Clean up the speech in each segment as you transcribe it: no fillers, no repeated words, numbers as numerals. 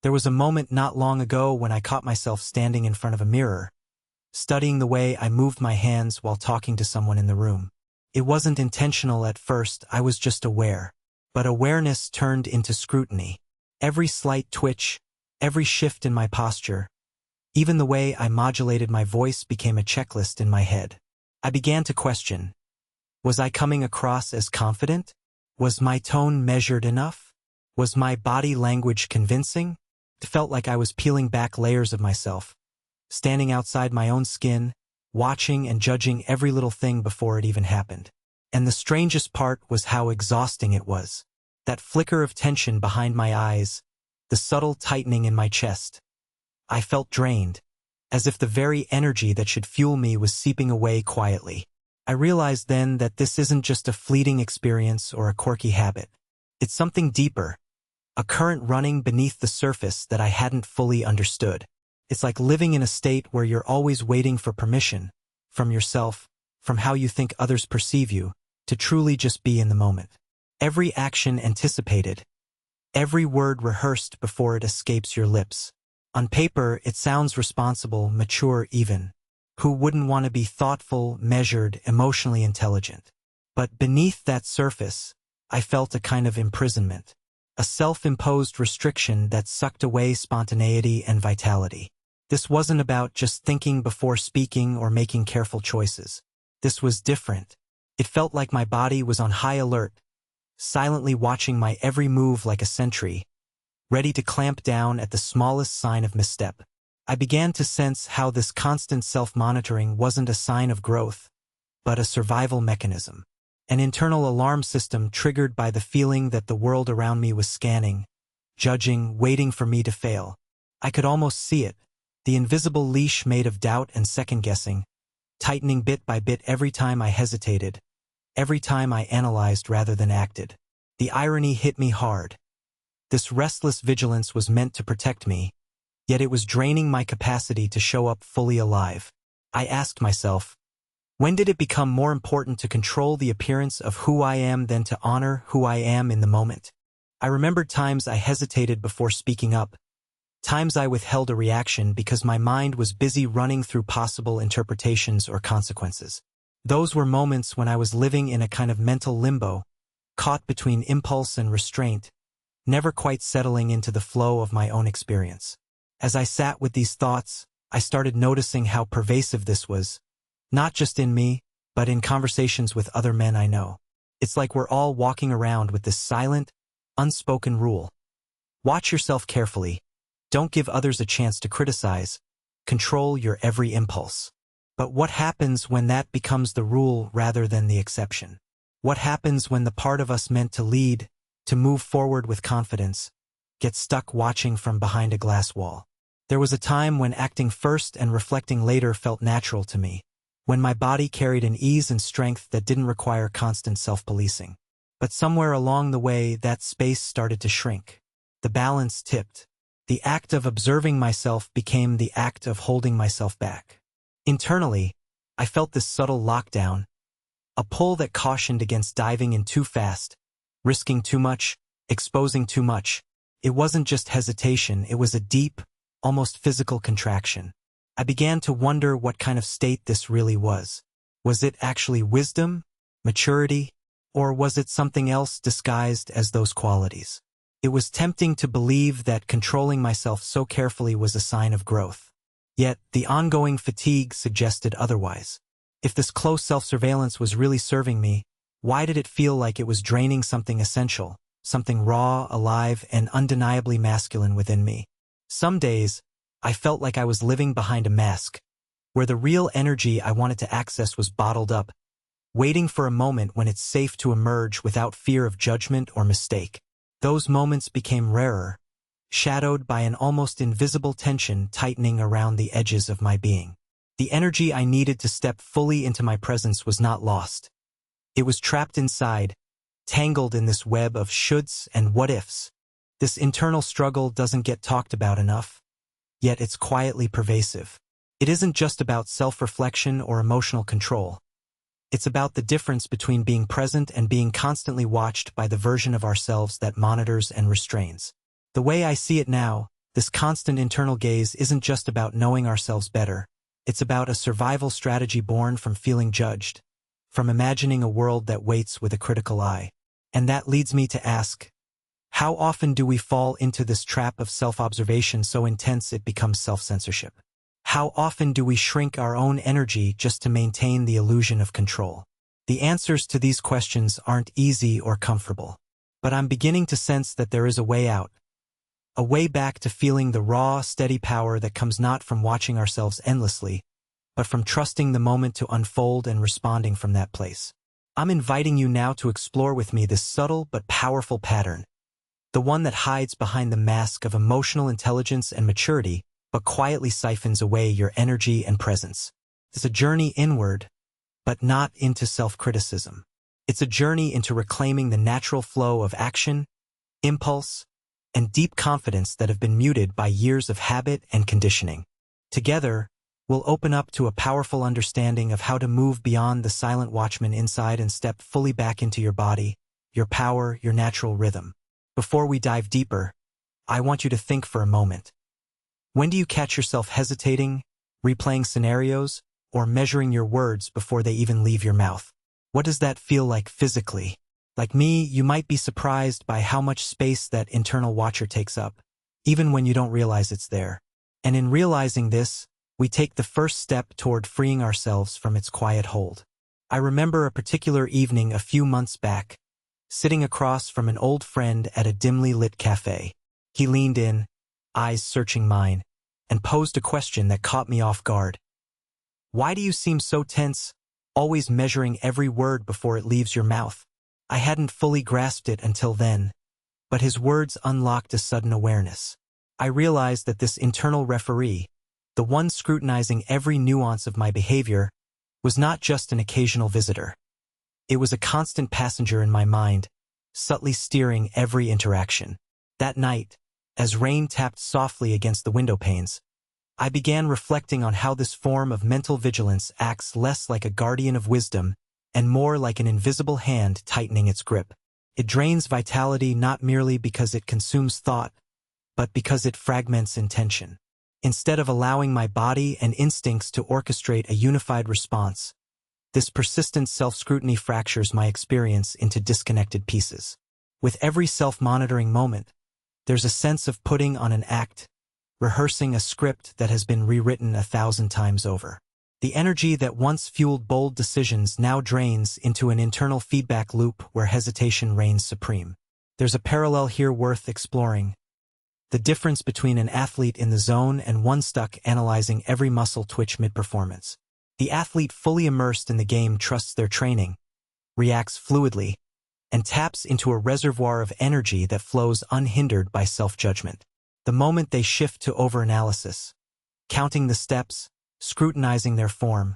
There was a moment not long ago when I caught myself standing in front of a mirror, studying the way I moved my hands while talking to someone in the room. It wasn't intentional at first, I was just aware. But awareness turned into scrutiny. Every slight twitch, every shift in my posture, even the way I modulated my voice became a checklist in my head. I began to question, was I coming across as confident? Was my tone measured enough? Was my body language convincing? It felt like I was peeling back layers of myself, standing outside my own skin, watching and judging every little thing before it even happened. And the strangest part was how exhausting it was. That flicker of tension behind my eyes, the subtle tightening in my chest. I felt drained, as if the very energy that should fuel me was seeping away quietly. I realized then that this isn't just a fleeting experience or a quirky habit. It's something deeper, a current running beneath the surface that I hadn't fully understood. It's like living in a state where you're always waiting for permission, from yourself, from how you think others perceive you, to truly just be in the moment. Every action anticipated, every word rehearsed before it escapes your lips. On paper, it sounds responsible, mature even. Who wouldn't want to be thoughtful, measured, emotionally intelligent? But beneath that surface, I felt a kind of imprisonment, a self-imposed restriction that sucked away spontaneity and vitality. This wasn't about just thinking before speaking or making careful choices. This was different. It felt like my body was on high alert, silently watching my every move like a sentry, ready to clamp down at the smallest sign of misstep. I began to sense how this constant self-monitoring wasn't a sign of growth, but a survival mechanism. An internal alarm system triggered by the feeling that the world around me was scanning, judging, waiting for me to fail. I could almost see it, the invisible leash made of doubt and second-guessing, tightening bit by bit every time I hesitated, every time I analyzed rather than acted. The irony hit me hard. This restless vigilance was meant to protect me, yet it was draining my capacity to show up fully alive. I asked myself, when did it become more important to control the appearance of who I am than to honor who I am in the moment? I remembered times I hesitated before speaking up, times I withheld a reaction because my mind was busy running through possible interpretations or consequences. Those were moments when I was living in a kind of mental limbo, caught between impulse and restraint, never quite settling into the flow of my own experience. As I sat with these thoughts, I started noticing how pervasive this was, not just in me, but in conversations with other men I know. It's like we're all walking around with this silent, unspoken rule. Watch yourself carefully. Don't give others a chance to criticize. Control your every impulse. But what happens when that becomes the rule rather than the exception? What happens when the part of us meant to lead, to move forward with confidence, gets stuck watching from behind a glass wall? There was a time when acting first and reflecting later felt natural to me, when my body carried an ease and strength that didn't require constant self-policing. But somewhere along the way, that space started to shrink. The balance tipped. The act of observing myself became the act of holding myself back. Internally, I felt this subtle lockdown, a pull that cautioned against diving in too fast, risking too much, exposing too much. It wasn't just hesitation, it was a deep, almost physical contraction. I began to wonder what kind of state this really was. Was it actually wisdom, maturity, or was it something else disguised as those qualities? It was tempting to believe that controlling myself so carefully was a sign of growth. Yet, the ongoing fatigue suggested otherwise. If this close self-surveillance was really serving me, why did it feel like it was draining something essential, something raw, alive, and undeniably masculine within me? Some days, I felt like I was living behind a mask, where the real energy I wanted to access was bottled up, waiting for a moment when it's safe to emerge without fear of judgment or mistake. Those moments became rarer, shadowed by an almost invisible tension tightening around the edges of my being. The energy I needed to step fully into my presence was not lost. It was trapped inside, tangled in this web of shoulds and what-ifs. This internal struggle doesn't get talked about enough, yet it's quietly pervasive. It isn't just about self-reflection or emotional control. It's about the difference between being present and being constantly watched by the version of ourselves that monitors and restrains. The way I see it now, This constant internal gaze isn't just about knowing ourselves better. It's about a survival strategy born from feeling judged, from imagining a world that waits with a critical eye. And that leads me to ask, how often do we fall into this trap of self-observation so intense it becomes self-censorship? How often do we shrink our own energy just to maintain the illusion of control? The answers to these questions aren't easy or comfortable. But I'm beginning to sense that there is a way out. A way back to feeling the raw, steady power that comes not from watching ourselves endlessly, but from trusting the moment to unfold and responding from that place. I'm inviting you now to explore with me this subtle but powerful pattern, the one that hides behind the mask of emotional intelligence and maturity, but quietly siphons away your energy and presence. It's a journey inward, but not into self-criticism. It's a journey into reclaiming the natural flow of action, impulse, and deep confidence that have been muted by years of habit and conditioning. Together, we'll open up to a powerful understanding of how to move beyond the silent watchman inside and step fully back into your body, your power, your natural rhythm. Before we dive deeper, I want you to think for a moment. When do you catch yourself hesitating, replaying scenarios, or measuring your words before they even leave your mouth? What does that feel like physically? Like me, you might be surprised by how much space that internal watcher takes up, even when you don't realize it's there. And in realizing this, we take the first step toward freeing ourselves from its quiet hold. I remember a particular evening a few months back, sitting across from an old friend at a dimly lit cafe. He leaned in, eyes searching mine, and posed a question that caught me off guard. "Why do you seem so tense, always measuring every word before it leaves your mouth?" I hadn't fully grasped it until then, but his words unlocked a sudden awareness. I realized that this internal referee, the one scrutinizing every nuance of my behavior, was not just an occasional visitor. It was a constant passenger in my mind, subtly steering every interaction. That night, as rain tapped softly against the window panes, I began reflecting on how this form of mental vigilance acts less like a guardian of wisdom and more like an invisible hand tightening its grip. It drains vitality not merely because it consumes thought, but because it fragments intention. Instead of allowing my body and instincts to orchestrate a unified response, this persistent self-scrutiny fractures my experience into disconnected pieces. With every self-monitoring moment, there's a sense of putting on an act, rehearsing a script that has been rewritten 1,000 times over. The energy that once fueled bold decisions now drains into an internal feedback loop where hesitation reigns supreme. There's a parallel here worth exploring. The difference between an athlete in the zone and one stuck analyzing every muscle twitch mid-performance. The athlete fully immersed in the game trusts their training, reacts fluidly, and taps into a reservoir of energy that flows unhindered by self-judgment. The moment they shift to overanalysis, counting the steps, scrutinizing their form,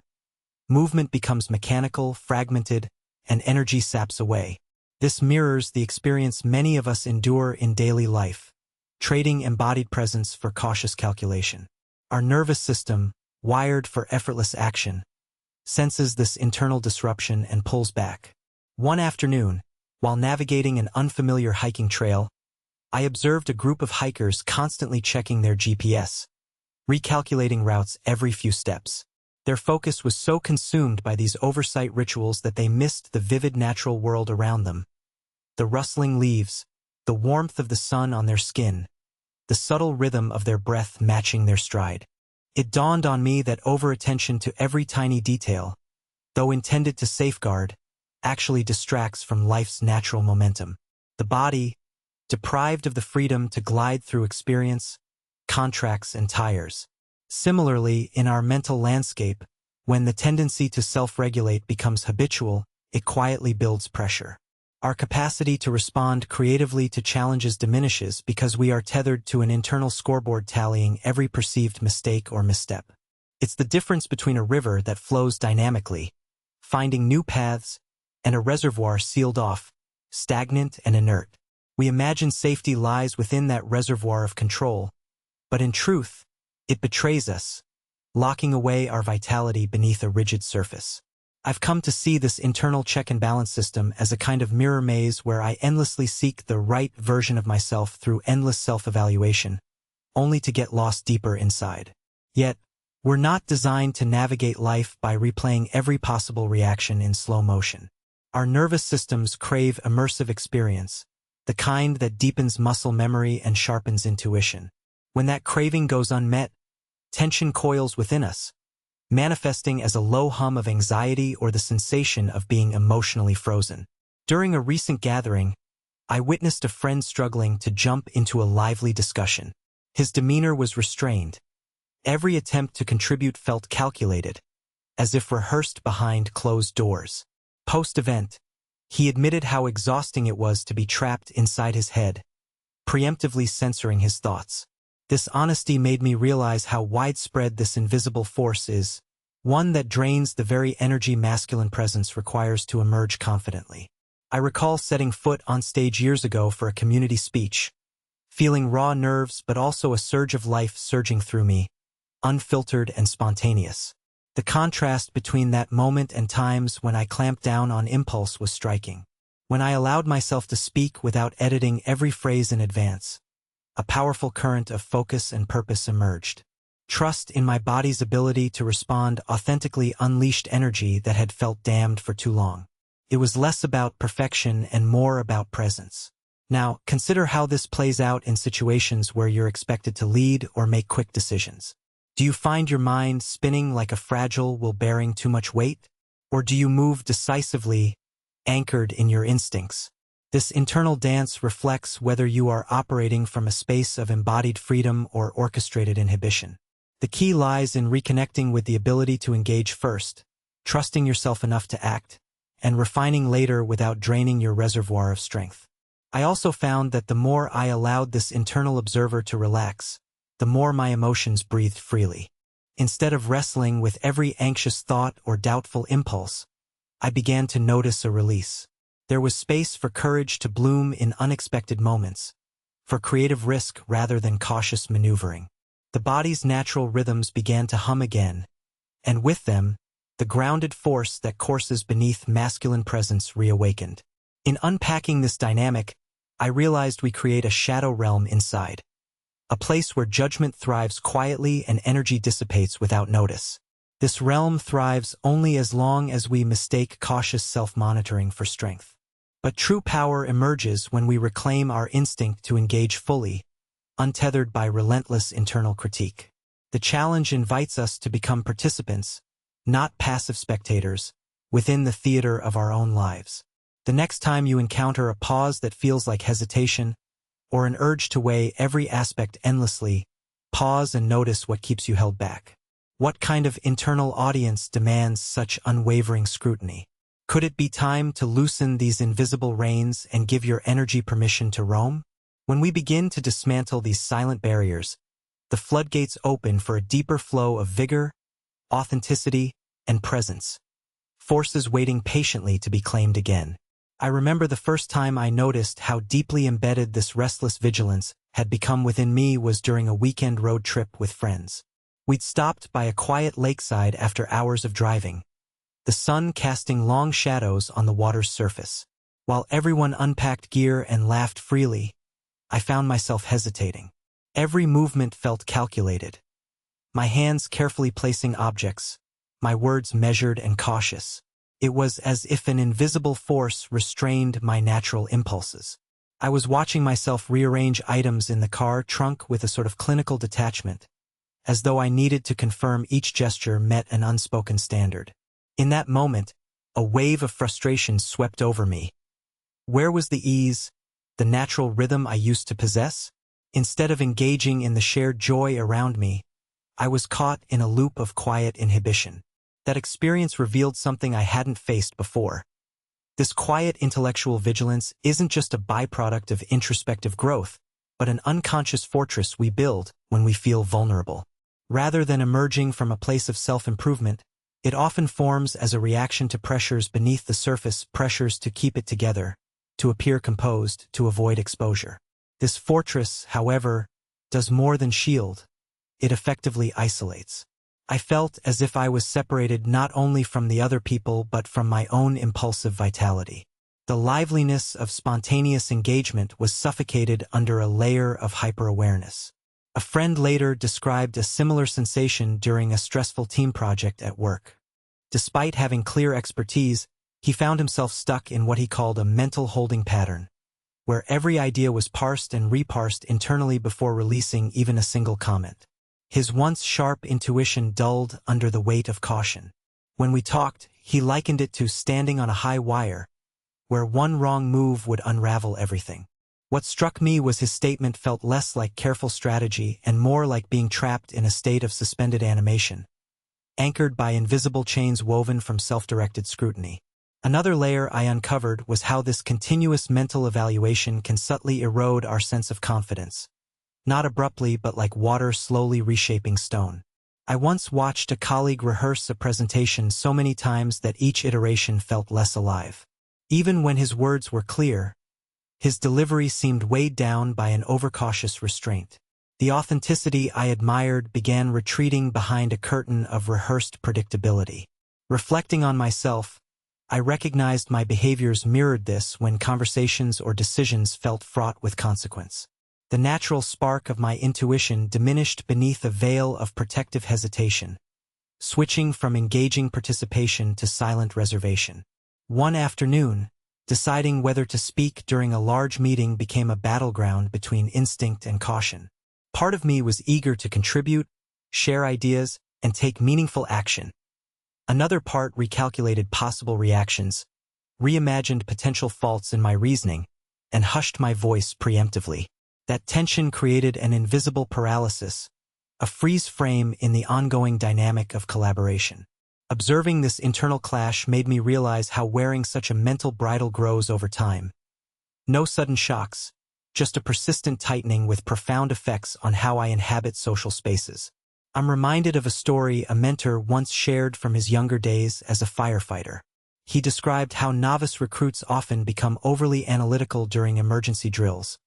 movement becomes mechanical, fragmented, and energy saps away. This mirrors the experience many of us endure in daily life, trading embodied presence for cautious calculation. Our nervous system, wired for effortless action, senses this internal disruption and pulls back. One afternoon, while navigating an unfamiliar hiking trail, I observed a group of hikers constantly checking their GPS, recalculating routes every few steps. Their focus was so consumed by these oversight rituals that they missed the vivid natural world around them. The rustling leaves, the warmth of the sun on their skin, the subtle rhythm of their breath matching their stride. It dawned on me that over-attention to every tiny detail, though intended to safeguard, actually distracts from life's natural momentum. The body, deprived of the freedom to glide through experience, contracts and tires. Similarly, in our mental landscape, when the tendency to self-regulate becomes habitual, it quietly builds pressure. Our capacity to respond creatively to challenges diminishes because we are tethered to an internal scoreboard tallying every perceived mistake or misstep. It's the difference between a river that flows dynamically, finding new paths, and a reservoir sealed off, stagnant and inert. We imagine safety lies within that reservoir of control, but in truth, it betrays us, locking away our vitality beneath a rigid surface. I've come to see this internal check and balance system as a kind of mirror maze where I endlessly seek the right version of myself through endless self-evaluation, only to get lost deeper inside. Yet, we're not designed to navigate life by replaying every possible reaction in slow motion. Our nervous systems crave immersive experience, the kind that deepens muscle memory and sharpens intuition. When that craving goes unmet, tension coils within us, manifesting as a low hum of anxiety or the sensation of being emotionally frozen. During a recent gathering, I witnessed a friend struggling to jump into a lively discussion. His demeanor was restrained. Every attempt to contribute felt calculated, as if rehearsed behind closed doors. Post-event, he admitted how exhausting it was to be trapped inside his head, preemptively censoring his thoughts. This honesty made me realize how widespread this invisible force is, one that drains the very energy masculine presence requires to emerge confidently. I recall setting foot on stage years ago for a community speech, feeling raw nerves but also a surge of life surging through me, unfiltered and spontaneous. The contrast between that moment and times when I clamped down on impulse was striking. When I allowed myself to speak without editing every phrase in advance, a powerful current of focus and purpose emerged. Trust in my body's ability to respond authentically unleashed energy that had felt damned for too long. It was less about perfection and more about presence. Now, consider how this plays out in situations where you're expected to lead or make quick decisions. Do you find your mind spinning like a fragile wool bearing too much weight? Or do you move decisively, anchored in your instincts? This internal dance reflects whether you are operating from a space of embodied freedom or orchestrated inhibition. The key lies in reconnecting with the ability to engage first, trusting yourself enough to act, and refining later without draining your reservoir of strength. I also found that the more I allowed this internal observer to relax, the more my emotions breathed freely. Instead of wrestling with every anxious thought or doubtful impulse, I began to notice a release. There was space for courage to bloom in unexpected moments, for creative risk rather than cautious maneuvering. The body's natural rhythms began to hum again, and with them, the grounded force that courses beneath masculine presence reawakened. In unpacking this dynamic, I realized we create a shadow realm inside, a place where judgment thrives quietly and energy dissipates without notice. This realm thrives only as long as we mistake cautious self-monitoring for strength. But true power emerges when we reclaim our instinct to engage fully, untethered by relentless internal critique. The challenge invites us to become participants, not passive spectators, within the theater of our own lives. The next time you encounter a pause that feels like hesitation, or an urge to weigh every aspect endlessly, pause and notice what keeps you held back. What kind of internal audience demands such unwavering scrutiny? Could it be time to loosen these invisible reins and give your energy permission to roam? When we begin to dismantle these silent barriers, the floodgates open for a deeper flow of vigor, authenticity, and presence. Forces waiting patiently to be claimed again. I remember the first time I noticed how deeply embedded this restless vigilance had become within me was during a weekend road trip with friends. We'd stopped by a quiet lakeside after hours of driving, the sun casting long shadows on the water's surface. While everyone unpacked gear and laughed freely, I found myself hesitating. Every movement felt calculated, my hands carefully placing objects, my words measured and cautious. It was as if an invisible force restrained my natural impulses. I was watching myself rearrange items in the car trunk with a sort of clinical detachment, as though I needed to confirm each gesture met an unspoken standard. In that moment, a wave of frustration swept over me. Where was the ease, the natural rhythm I used to possess? Instead of engaging in the shared joy around me, I was caught in a loop of quiet inhibition. That experience revealed something I hadn't faced before. This quiet intellectual vigilance isn't just a byproduct of introspective growth, but an unconscious fortress we build when we feel vulnerable. Rather than emerging from a place of self-improvement, it often forms as a reaction to pressures beneath the surface, pressures to keep it together, to appear composed, to avoid exposure. This fortress, however, does more than shield. It effectively isolates. I felt as if I was separated not only from the other people but from my own impulsive vitality. The liveliness of spontaneous engagement was suffocated under a layer of hyper-awareness. A friend later described a similar sensation during a stressful team project at work. Despite having clear expertise, he found himself stuck in what he called a mental holding pattern, where every idea was parsed and reparsed internally before releasing even a single comment. His once sharp intuition dulled under the weight of caution. When we talked, he likened it to standing on a high wire, where one wrong move would unravel everything. What struck me was his statement felt less like careful strategy and more like being trapped in a state of suspended animation, anchored by invisible chains woven from self-directed scrutiny. Another layer I uncovered was how this continuous mental evaluation can subtly erode our sense of confidence, not abruptly but like water slowly reshaping stone. I once watched a colleague rehearse a presentation so many times that each iteration felt less alive. Even when his words were clear, his delivery seemed weighed down by an overcautious restraint. The authenticity I admired began retreating behind a curtain of rehearsed predictability. Reflecting on myself, I recognized my behaviors mirrored this when conversations or decisions felt fraught with consequence. The natural spark of my intuition diminished beneath a veil of protective hesitation, switching from engaging participation to silent reservation. One afternoon, deciding whether to speak during a large meeting became a battleground between instinct and caution. Part of me was eager to contribute, share ideas, and take meaningful action. Another part recalculated possible reactions, reimagined potential faults in my reasoning, and hushed my voice preemptively. That tension created an invisible paralysis, a freeze frame in the ongoing dynamic of collaboration. Observing this internal clash made me realize how wearing such a mental bridle grows over time. No sudden shocks, just a persistent tightening with profound effects on how I inhabit social spaces. I'm reminded of a story a mentor once shared from his younger days as a firefighter. He described how novice recruits often become overly analytical during emergency drills,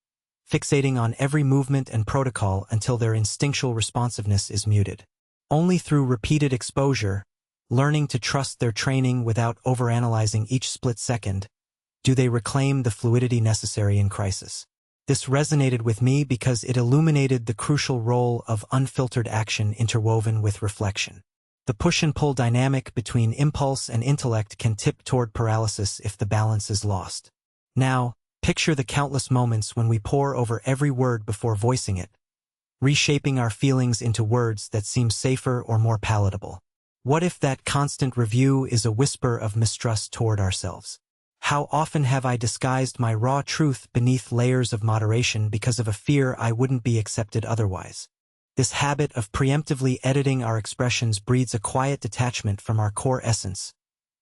fixating on every movement and protocol until their instinctual responsiveness is muted. Only through repeated exposure, learning to trust their training without overanalyzing each split second, do they reclaim the fluidity necessary in crisis. This resonated with me because it illuminated the crucial role of unfiltered action interwoven with reflection. The push and pull dynamic between impulse and intellect can tip toward paralysis if the balance is lost. Now, picture the countless moments when we pore over every word before voicing it, reshaping our feelings into words that seem safer or more palatable. What if that constant review is a whisper of mistrust toward ourselves? How often have I disguised my raw truth beneath layers of moderation because of a fear I wouldn't be accepted otherwise? This habit of preemptively editing our expressions breeds a quiet detachment from our core essence,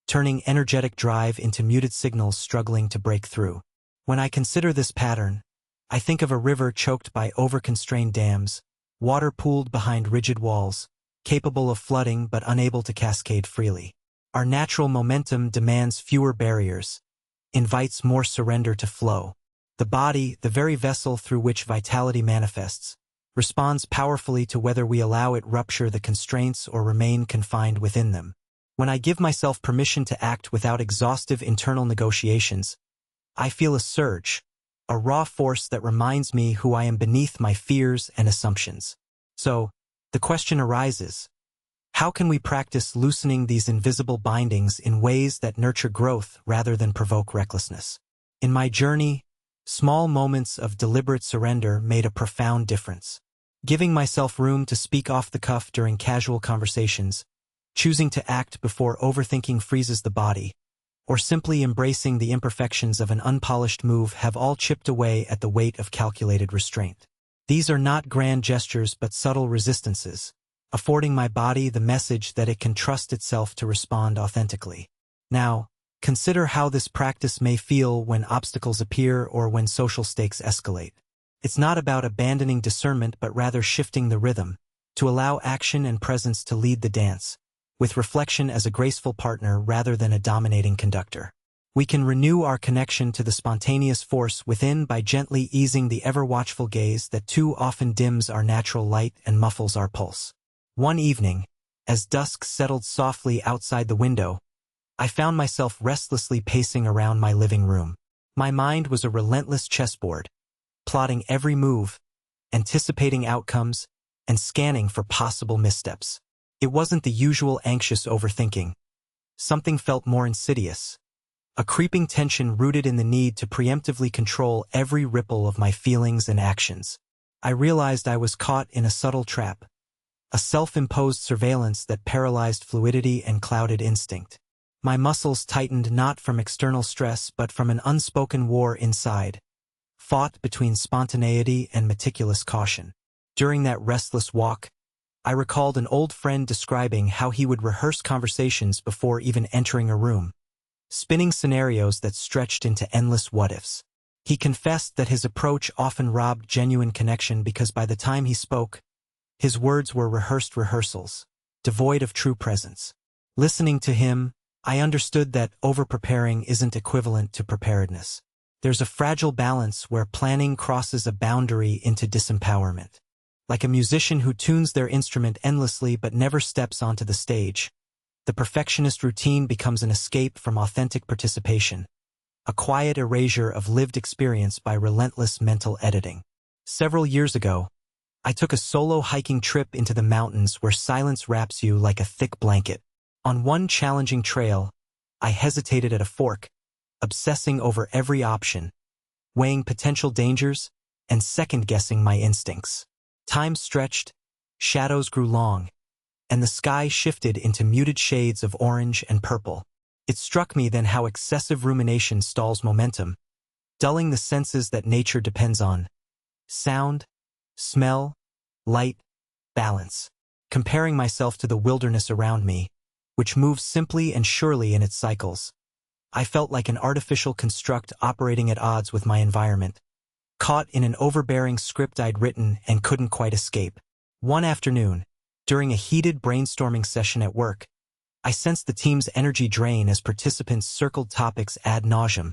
turning energetic drive into muted signals struggling to break through. When I consider this pattern, I think of a river choked by overconstrained dams, water pooled behind rigid walls, capable of flooding but unable to cascade freely. Our natural momentum demands fewer barriers, invites more surrender to flow. The body, the very vessel through which vitality manifests, responds powerfully to whether we allow it rupture the constraints or remain confined within them. When I give myself permission to act without exhaustive internal negotiations, I feel a surge, a raw force that reminds me who I am beneath my fears and assumptions. So, the question arises, how can we practice loosening these invisible bindings in ways that nurture growth rather than provoke recklessness? In my journey, small moments of deliberate surrender made a profound difference. Giving myself room to speak off the cuff during casual conversations, choosing to act before overthinking freezes the body, or simply embracing the imperfections of an unpolished move have all chipped away at the weight of calculated restraint. These are not grand gestures but subtle resistances, affording my body the message that it can trust itself to respond authentically. Now, consider how this practice may feel when obstacles appear or when social stakes escalate. It's not about abandoning discernment but rather shifting the rhythm, to allow action and presence to lead the dance, with reflection as a graceful partner rather than a dominating conductor. We can renew our connection to the spontaneous force within by gently easing the ever-watchful gaze that too often dims our natural light and muffles our pulse. One evening, as dusk settled softly outside the window, I found myself restlessly pacing around my living room. My mind was a relentless chessboard, plotting every move, anticipating outcomes, and scanning for possible missteps. It wasn't the usual anxious overthinking. Something felt more insidious. A creeping tension rooted in the need to preemptively control every ripple of my feelings and actions. I realized I was caught in a subtle trap, a self-imposed surveillance that paralyzed fluidity and clouded instinct. My muscles tightened not from external stress but from an unspoken war inside, fought between spontaneity and meticulous caution. During that restless walk, I recalled an old friend describing how he would rehearse conversations before even entering a room, spinning scenarios that stretched into endless what-ifs. He confessed that his approach often robbed genuine connection because by the time he spoke, his words were rehearsed rehearsals, devoid of true presence. Listening to him, I understood that over-preparing isn't equivalent to preparedness. There's a fragile balance where planning crosses a boundary into disempowerment. Like a musician who tunes their instrument endlessly but never steps onto the stage, the perfectionist routine becomes an escape from authentic participation, a quiet erasure of lived experience by relentless mental editing. Several years ago, I took a solo hiking trip into the mountains where silence wraps you like a thick blanket. On one challenging trail, I hesitated at a fork, obsessing over every option, weighing potential dangers, and second-guessing my instincts. Time stretched, shadows grew long, and the sky shifted into muted shades of orange and purple. It struck me then how excessive rumination stalls momentum, dulling the senses that nature depends on: sound, smell, light, balance. Comparing myself to the wilderness around me, which moves simply and surely in its cycles, I felt like an artificial construct operating at odds with my environment, caught in an overbearing script I'd written and couldn't quite escape. One afternoon, during a heated brainstorming session at work, I sensed the team's energy drain as participants circled topics ad nauseum,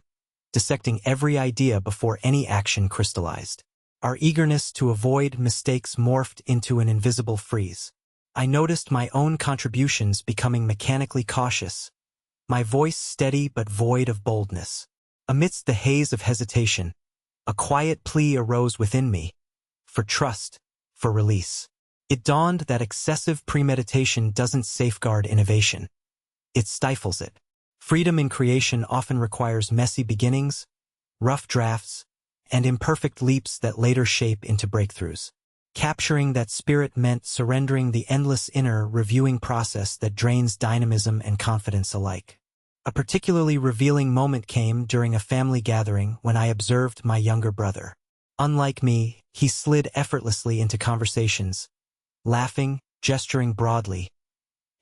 dissecting every idea before any action crystallized. Our eagerness to avoid mistakes morphed into an invisible freeze. I noticed my own contributions becoming mechanically cautious, my voice steady but void of boldness. Amidst the haze of hesitation, a quiet plea arose within me, for trust, for release. It dawned that excessive premeditation doesn't safeguard innovation. It stifles it. Freedom in creation often requires messy beginnings, rough drafts, and imperfect leaps that later shape into breakthroughs. Capturing that spirit meant surrendering the endless inner reviewing process that drains dynamism and confidence alike. A particularly revealing moment came during a family gathering when I observed my younger brother. Unlike me, he slid effortlessly into conversations, laughing, gesturing broadly,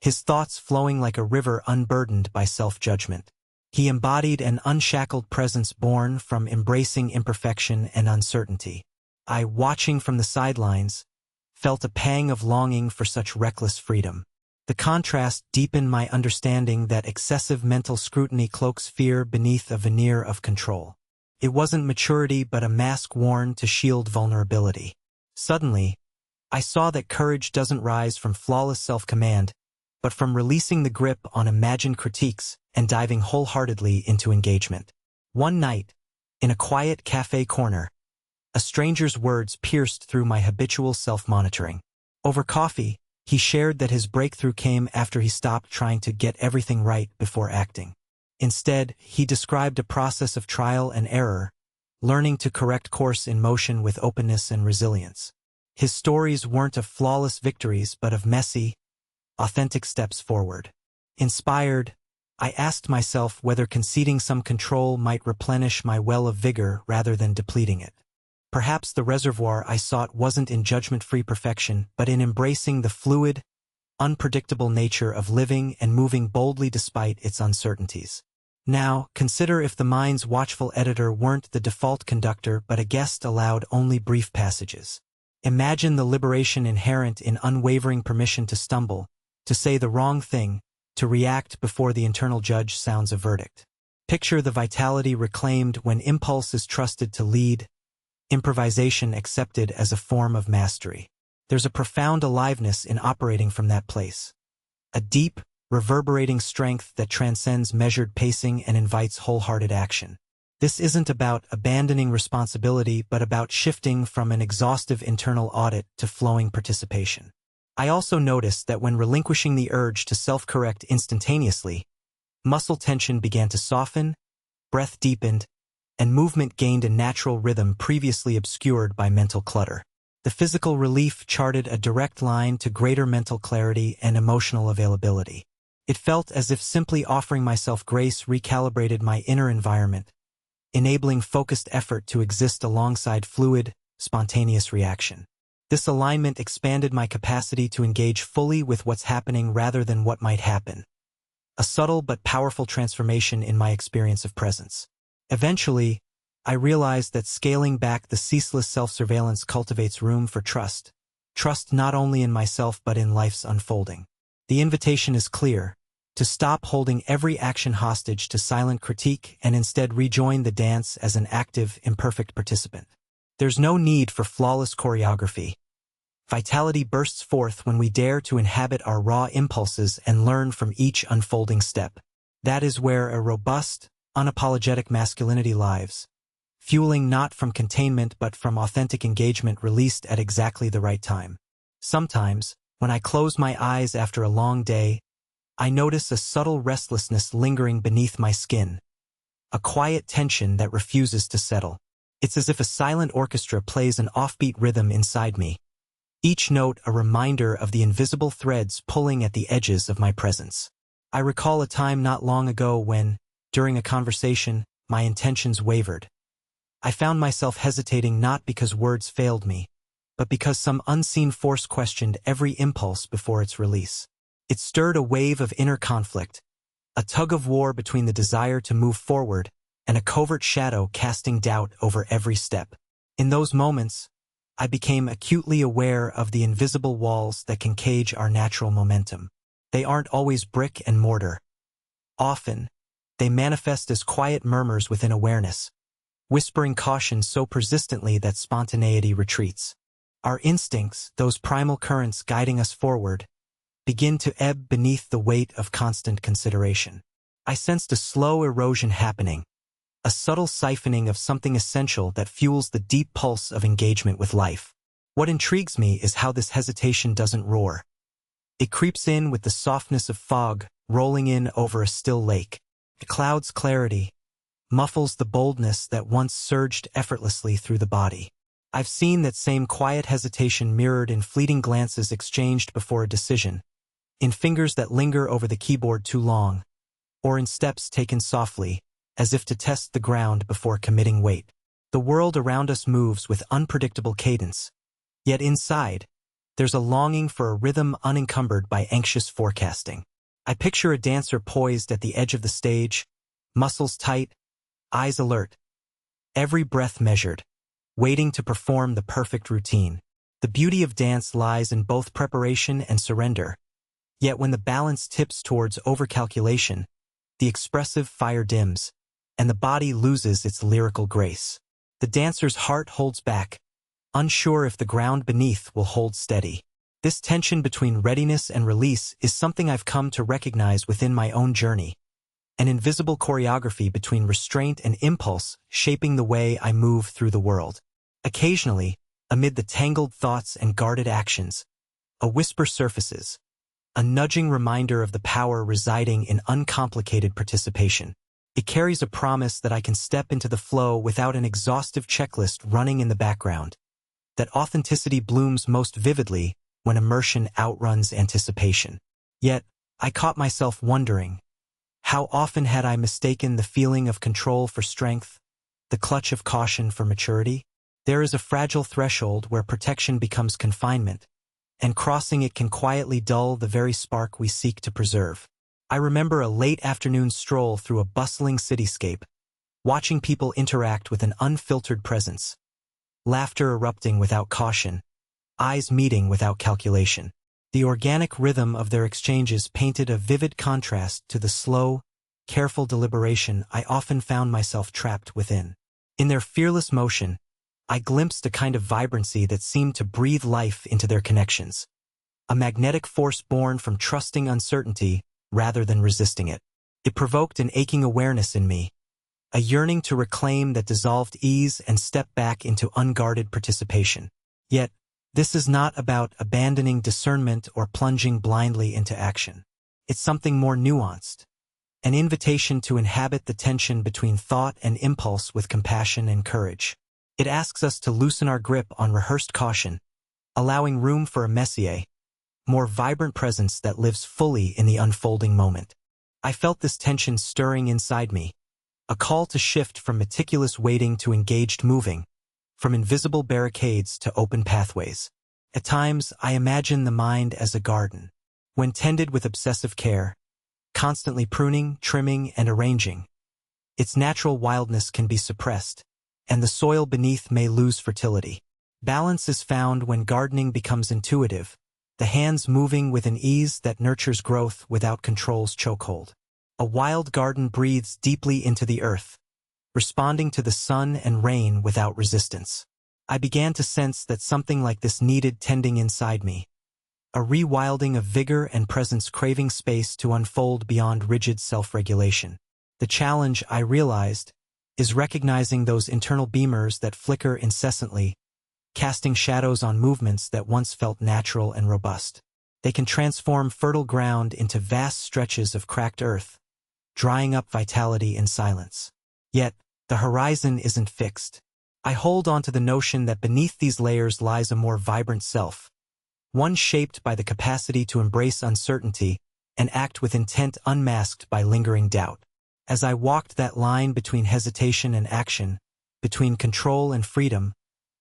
his thoughts flowing like a river unburdened by self-judgment. He embodied an unshackled presence born from embracing imperfection and uncertainty. I, watching from the sidelines, felt a pang of longing for such reckless freedom. The contrast deepened my understanding that excessive mental scrutiny cloaks fear beneath a veneer of control. It wasn't maturity but a mask worn to shield vulnerability. Suddenly, I saw that courage doesn't rise from flawless self-command, but from releasing the grip on imagined critiques and diving wholeheartedly into engagement. One night, in a quiet cafe corner, a stranger's words pierced through my habitual self-monitoring. Over coffee, he shared that his breakthrough came after he stopped trying to get everything right before acting. Instead, he described a process of trial and error, learning to correct course in motion with openness and resilience. His stories weren't of flawless victories but of messy, authentic steps forward. Inspired, I asked myself whether conceding some control might replenish my well of vigor rather than depleting it. Perhaps the reservoir I sought wasn't in judgment-free perfection, but in embracing the fluid, unpredictable nature of living and moving boldly despite its uncertainties. Now, consider if the mind's watchful editor weren't the default conductor but a guest allowed only brief passages. Imagine the liberation inherent in unwavering permission to stumble, to say the wrong thing, to react before the internal judge sounds a verdict. Picture the vitality reclaimed when impulse is trusted to lead, improvisation accepted as a form of mastery. There's a profound aliveness in operating from that place. A deep, reverberating strength that transcends measured pacing and invites wholehearted action. This isn't about abandoning responsibility, but about shifting from an exhaustive internal audit to flowing participation. I also noticed that when relinquishing the urge to self-correct instantaneously, muscle tension began to soften, breath deepened, and movement gained a natural rhythm previously obscured by mental clutter. The physical relief charted a direct line to greater mental clarity and emotional availability. It felt as if simply offering myself grace recalibrated my inner environment, enabling focused effort to exist alongside fluid, spontaneous reaction. This alignment expanded my capacity to engage fully with what's happening rather than what might happen. A subtle but powerful transformation in my experience of presence. Eventually, I realized that scaling back the ceaseless self-surveillance cultivates room for trust. Trust not only in myself but in life's unfolding. The invitation is clear: to stop holding every action hostage to silent critique and instead rejoin the dance as an active, imperfect participant. There's no need for flawless choreography. Vitality bursts forth when we dare to inhabit our raw impulses and learn from each unfolding step. That is where a robust, unapologetic masculinity lives, fueling not from containment but from authentic engagement released at exactly the right time. Sometimes, when I close my eyes after a long day, I notice a subtle restlessness lingering beneath my skin, a quiet tension that refuses to settle. It's as if a silent orchestra plays an offbeat rhythm inside me, each note a reminder of the invisible threads pulling at the edges of my presence. I recall a time not long ago when, during a conversation, my intentions wavered. I found myself hesitating not because words failed me, but because some unseen force questioned every impulse before its release. It stirred a wave of inner conflict, a tug-of-war between the desire to move forward and a covert shadow casting doubt over every step. In those moments, I became acutely aware of the invisible walls that can cage our natural momentum. They aren't always brick and mortar. Often, they manifest as quiet murmurs within awareness, whispering caution so persistently that spontaneity retreats. Our instincts, those primal currents guiding us forward, begin to ebb beneath the weight of constant consideration. I sensed a slow erosion happening, a subtle siphoning of something essential that fuels the deep pulse of engagement with life. What intrigues me is how this hesitation doesn't roar. It creeps in with the softness of fog rolling in over a still lake. The cloud's clarity muffles the boldness that once surged effortlessly through the body. I've seen that same quiet hesitation mirrored in fleeting glances exchanged before a decision, in fingers that linger over the keyboard too long, or in steps taken softly, as if to test the ground before committing weight. The world around us moves with unpredictable cadence, yet inside, there's a longing for a rhythm unencumbered by anxious forecasting. I picture a dancer poised at the edge of the stage, muscles tight, eyes alert, every breath measured, waiting to perform the perfect routine. The beauty of dance lies in both preparation and surrender. Yet when the balance tips towards overcalculation, the expressive fire dims, and the body loses its lyrical grace. The dancer's heart holds back, unsure if the ground beneath will hold steady. This tension between readiness and release is something I've come to recognize within my own journey, an invisible choreography between restraint and impulse shaping the way I move through the world. Occasionally, amid the tangled thoughts and guarded actions, a whisper surfaces, a nudging reminder of the power residing in uncomplicated participation. It carries a promise that I can step into the flow without an exhaustive checklist running in the background, that authenticity blooms most vividly when immersion outruns anticipation. Yet, I caught myself wondering, how often had I mistaken the feeling of control for strength, the clutch of caution for maturity? There is a fragile threshold where protection becomes confinement, and crossing it can quietly dull the very spark we seek to preserve. I remember a late afternoon stroll through a bustling cityscape, watching people interact with an unfiltered presence, laughter erupting without caution, eyes meeting without calculation. The organic rhythm of their exchanges painted a vivid contrast to the slow, careful deliberation I often found myself trapped within. In their fearless motion, I glimpsed a kind of vibrancy that seemed to breathe life into their connections, a magnetic force born from trusting uncertainty rather than resisting it. It provoked an aching awareness in me, a yearning to reclaim that dissolved ease and step back into unguarded participation. Yet, this is not about abandoning discernment or plunging blindly into action. It's something more nuanced, an invitation to inhabit the tension between thought and impulse with compassion and courage. It asks us to loosen our grip on rehearsed caution, allowing room for a messier, more vibrant presence that lives fully in the unfolding moment. I felt this tension stirring inside me, a call to shift from meticulous waiting to engaged moving, from invisible barricades to open pathways. At times, I imagine the mind as a garden. When tended with obsessive care, constantly pruning, trimming, and arranging, its natural wildness can be suppressed, and the soil beneath may lose fertility. Balance is found when gardening becomes intuitive, the hands moving with an ease that nurtures growth without control's chokehold. A wild garden breathes deeply into the earth, responding to the sun and rain without resistance. I began to sense that something like this needed tending inside me, a rewilding of vigor and presence craving space to unfold beyond rigid self-regulation. The challenge, I realized, is recognizing those internal beamers that flicker incessantly, casting shadows on movements that once felt natural and robust. They can transform fertile ground into vast stretches of cracked earth, drying up vitality in silence. Yet, the horizon isn't fixed. I hold on to the notion that beneath these layers lies a more vibrant self, one shaped by the capacity to embrace uncertainty and act with intent unmasked by lingering doubt. As I walked that line between hesitation and action, between control and freedom,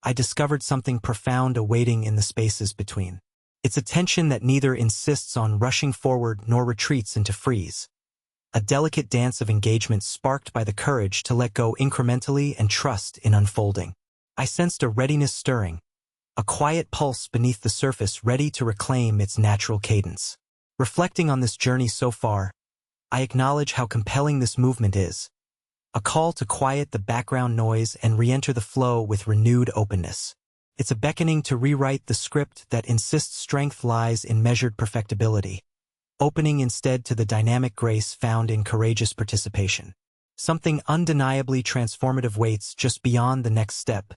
I discovered something profound awaiting in the spaces between. It's a tension that neither insists on rushing forward nor retreats into freeze. A delicate dance of engagement sparked by the courage to let go incrementally and trust in unfolding. I sensed a readiness stirring, a quiet pulse beneath the surface ready to reclaim its natural cadence. Reflecting on this journey so far, I acknowledge how compelling this movement is, a call to quiet the background noise and re-enter the flow with renewed openness. It's a beckoning to rewrite the script that insists strength lies in measured perfectibility, opening instead to the dynamic grace found in courageous participation. Something undeniably transformative waits just beyond the next step,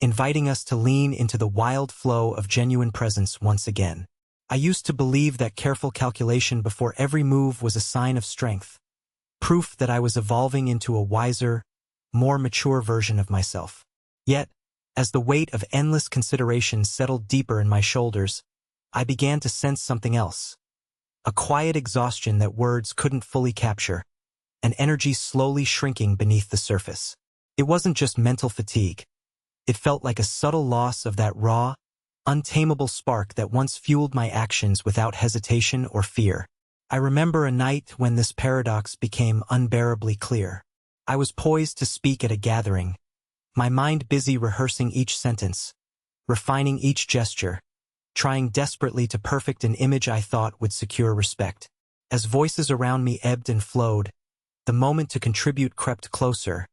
inviting us to lean into the wild flow of genuine presence once again. I used to believe that careful calculation before every move was a sign of strength, proof that I was evolving into a wiser, more mature version of myself. Yet, as the weight of endless considerations settled deeper in my shoulders, I began to sense something else. A quiet exhaustion that words couldn't fully capture, an energy slowly shrinking beneath the surface. It wasn't just mental fatigue. It felt like a subtle loss of that raw, untamable spark that once fueled my actions without hesitation or fear. I remember a night when this paradox became unbearably clear. I was poised to speak at a gathering, my mind busy rehearsing each sentence, refining each gesture, trying desperately to perfect an image I thought would secure respect. As voices around me ebbed and flowed, the moment to contribute crept closer,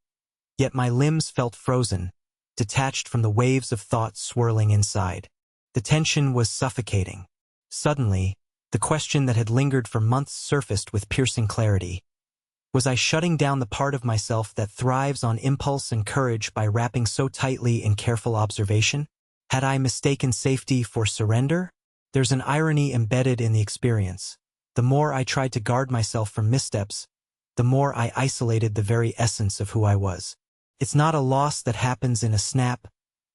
yet my limbs felt frozen, detached from the waves of thought swirling inside. The tension was suffocating. Suddenly, the question that had lingered for months surfaced with piercing clarity. Was I shutting down the part of myself that thrives on impulse and courage by wrapping so tightly in careful observation? Had I mistaken safety for surrender? There's an irony embedded in the experience. The more I tried to guard myself from missteps, the more I isolated the very essence of who I was. It's not a loss that happens in a snap,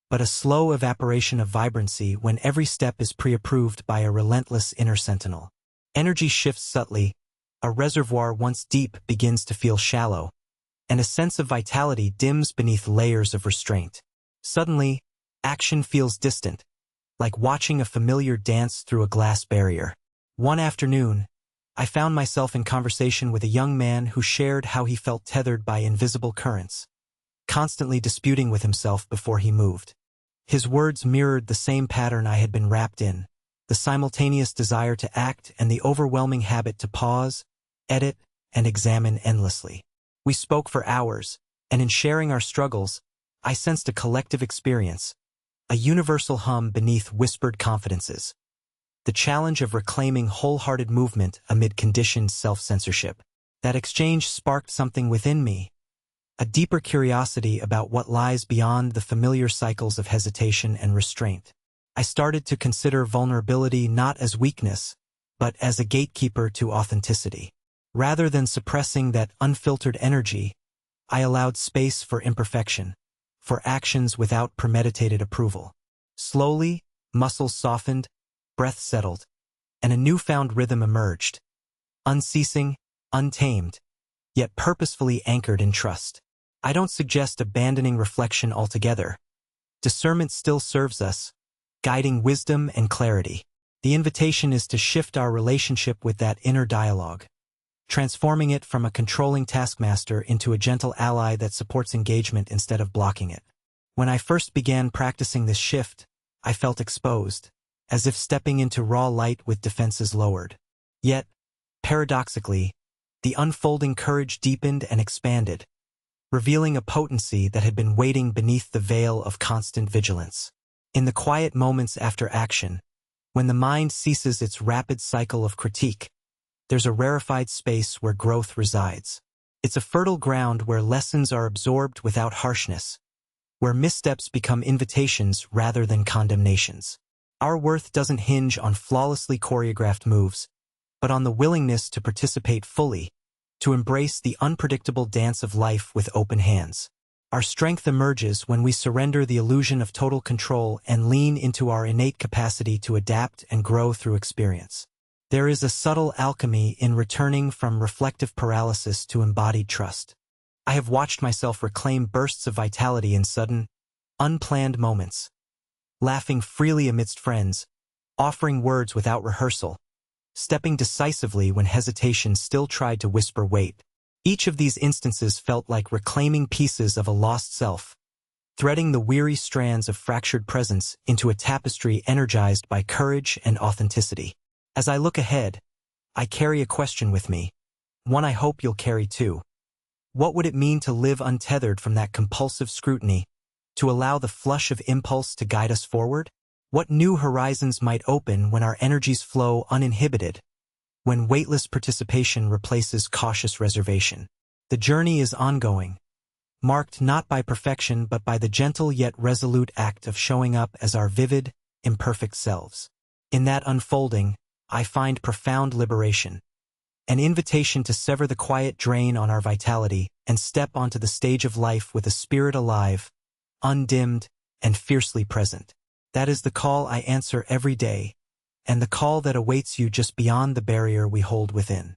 but a slow evaporation of vibrancy when every step is pre-approved by a relentless inner sentinel. Energy shifts subtly, a reservoir once deep begins to feel shallow, and a sense of vitality dims beneath layers of restraint. Suddenly, action feels distant, like watching a familiar dance through a glass barrier. One afternoon, I found myself in conversation with a young man who shared how he felt tethered by invisible currents, constantly disputing with himself before he moved. His words mirrored the same pattern I had been wrapped in, the simultaneous desire to act and the overwhelming habit to pause, edit, and examine endlessly. We spoke for hours, and in sharing our struggles, I sensed a collective experience, a universal hum beneath whispered confidences. The challenge of reclaiming wholehearted movement amid conditioned self-censorship. That exchange sparked something within me, a deeper curiosity about what lies beyond the familiar cycles of hesitation and restraint. I started to consider vulnerability not as weakness, but as a gatekeeper to authenticity. Rather than suppressing that unfiltered energy, I allowed space for imperfection, for actions without premeditated approval. Slowly, muscles softened, breath settled, and a newfound rhythm emerged, unceasing, untamed, yet purposefully anchored in trust. I don't suggest abandoning reflection altogether. Discernment still serves us, guiding wisdom and clarity. The invitation is to shift our relationship with that inner dialogue, transforming it from a controlling taskmaster into a gentle ally that supports engagement instead of blocking it. When I first began practicing this shift, I felt exposed, as if stepping into raw light with defenses lowered. Yet, paradoxically, the unfolding courage deepened and expanded, revealing a potency that had been waiting beneath the veil of constant vigilance. In the quiet moments after action, when the mind ceases its rapid cycle of critique, there's a rarefied space where growth resides. It's a fertile ground where lessons are absorbed without harshness, where missteps become invitations rather than condemnations. Our worth doesn't hinge on flawlessly choreographed moves, but on the willingness to participate fully, to embrace the unpredictable dance of life with open hands. Our strength emerges when we surrender the illusion of total control and lean into our innate capacity to adapt and grow through experience. There is a subtle alchemy in returning from reflective paralysis to embodied trust. I have watched myself reclaim bursts of vitality in sudden, unplanned moments, laughing freely amidst friends, offering words without rehearsal, stepping decisively when hesitation still tried to whisper wait. Each of these instances felt like reclaiming pieces of a lost self, threading the weary strands of fractured presence into a tapestry energized by courage and authenticity. As I look ahead, I carry a question with me, one I hope you'll carry too. What would it mean to live untethered from that compulsive scrutiny, to allow the flush of impulse to guide us forward? What new horizons might open when our energies flow uninhibited, when weightless participation replaces cautious reservation? The journey is ongoing, marked not by perfection but by the gentle yet resolute act of showing up as our vivid, imperfect selves. In that unfolding, I find profound liberation, an invitation to sever the quiet drain on our vitality and step onto the stage of life with a spirit alive, undimmed, and fiercely present. That is the call I answer every day, and the call that awaits you just beyond the barrier we hold within.